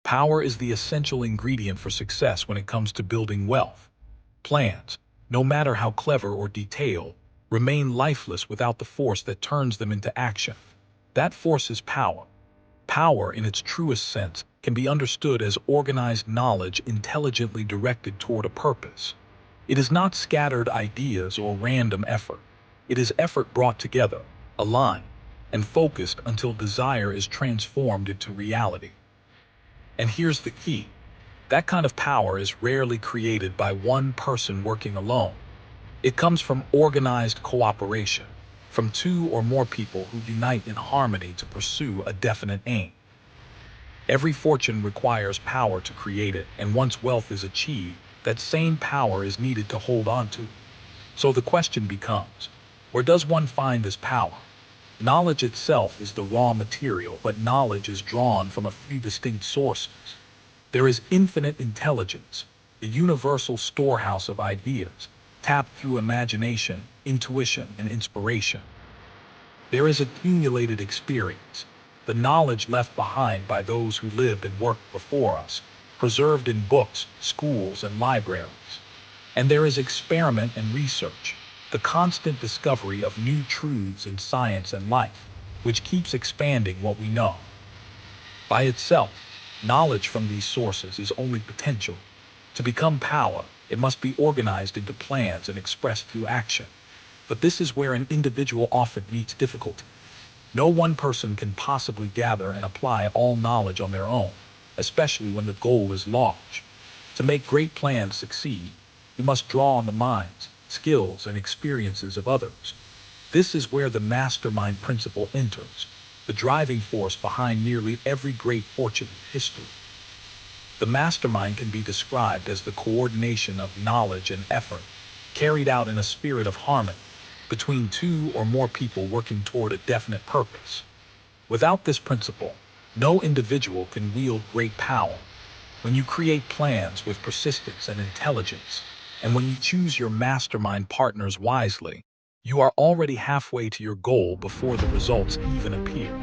Power is the essential ingredient for success when it comes to building wealth. Plans, no matter how clever or detailed, remain lifeless without the force that turns them into action. That force is power. Power, in its truest sense, can be understood as organized knowledge intelligently directed toward a purpose. It is not scattered ideas or random effort. It is effort brought together, aligned, and focused until desire is transformed into reality. And here's the key. That kind of power is rarely created by one person working alone. It comes from organized cooperation, from two or more people who unite in harmony to pursue a definite aim. Every fortune requires power to create it, and once wealth is achieved, that same power is needed to hold on to. So the question becomes, where does one find this power? Knowledge itself is the raw material, but knowledge is drawn from a few distinct sources. There is infinite intelligence, the universal storehouse of ideas, tapped through imagination, intuition, and inspiration. There is accumulated experience, the knowledge left behind by those who lived and worked before us, preserved in books, schools, and libraries. And there is experiment and research, the constant discovery of new truths in science and life, which keeps expanding what we know. By itself, knowledge from these sources is only potential. To become power, it must be organized into plans and expressed through action. But this is where an individual often meets difficulty. No one person can possibly gather and apply all knowledge on their own, especially when the goal is large. To make great plans succeed, you must draw on the minds, skills, and experiences of others. This is where the mastermind principle enters, the driving force behind nearly every great fortune in history. The mastermind can be described as the coordination of knowledge and effort, carried out in a spirit of harmony, between two or more people working toward a definite purpose. Without this principle, no individual can wield great power. When you create plans with persistence and intelligence, and when you choose your mastermind partners wisely, you are already halfway to your goal before the results even appear.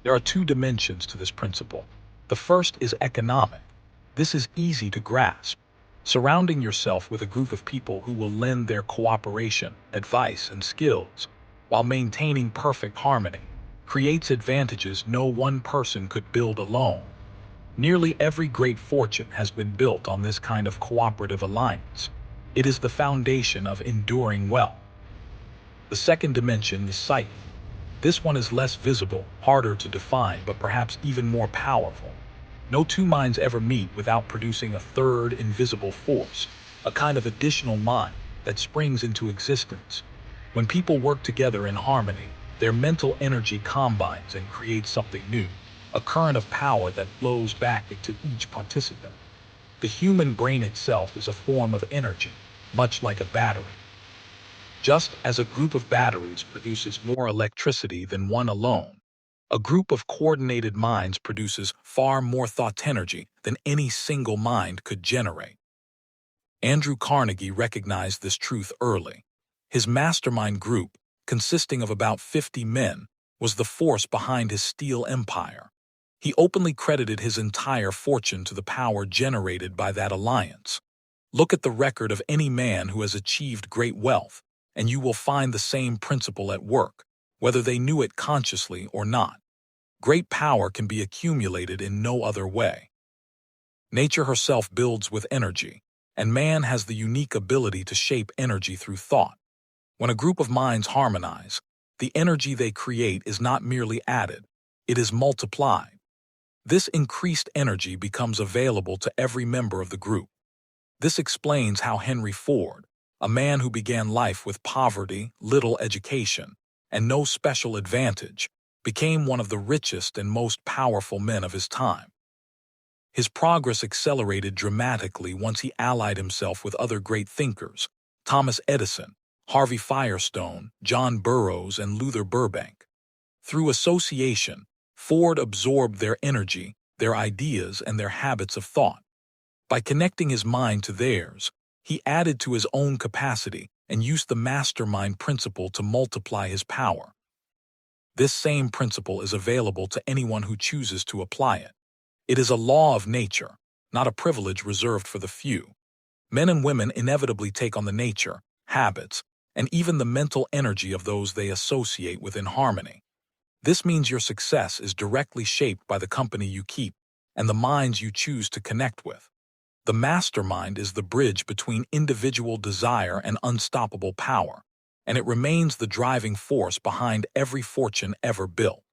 There are two dimensions to this principle. The first is economic. This is easy to grasp. Surrounding yourself with a group of people who will lend their cooperation, advice, and skills, while maintaining perfect harmony, creates advantages no one person could build alone. Nearly every great fortune has been built on this kind of cooperative alliance. It is the foundation of enduring wealth. The second dimension is psyche. This one is less visible, harder to define, but perhaps even more powerful. No two minds ever meet without producing a third invisible force, a kind of additional mind that springs into existence. When people work together in harmony, their mental energy combines and creates something new, a current of power that flows back into each participant. The human brain itself is a form of energy, much like a battery. Just as a group of batteries produces more electricity than one alone, a group of coordinated minds produces far more thought energy than any single mind could generate. Andrew Carnegie recognized this truth early. His mastermind group, consisting of about 50 men, was the force behind his steel empire. He openly credited his entire fortune to the power generated by that alliance. Look at the record of any man who has achieved great wealth, and you will find the same principle at work, whether they knew it consciously or not. Great power can be accumulated in no other way. Nature herself builds with energy, and man has the unique ability to shape energy through thought. When a group of minds harmonize, the energy they create is not merely added, it is multiplied. This increased energy becomes available to every member of the group. This explains how Henry Ford, a man who began life with poverty, little education, and no special advantage, became one of the richest and most powerful men of his time. His progress accelerated dramatically once he allied himself with other great thinkers, Thomas Edison, Harvey Firestone, John Burroughs, and Luther Burbank. Through association, Ford absorbed their energy, their ideas, and their habits of thought. By connecting his mind to theirs, he added to his own capacity and used the mastermind principle to multiply his power. This same principle is available to anyone who chooses to apply it. It is a law of nature, not a privilege reserved for the few. Men and women inevitably take on the nature, habits, and even the mental energy of those they associate with in harmony. This means your success is directly shaped by the company you keep and the minds you choose to connect with. The mastermind is the bridge between individual desire and unstoppable power, and it remains the driving force behind every fortune ever built.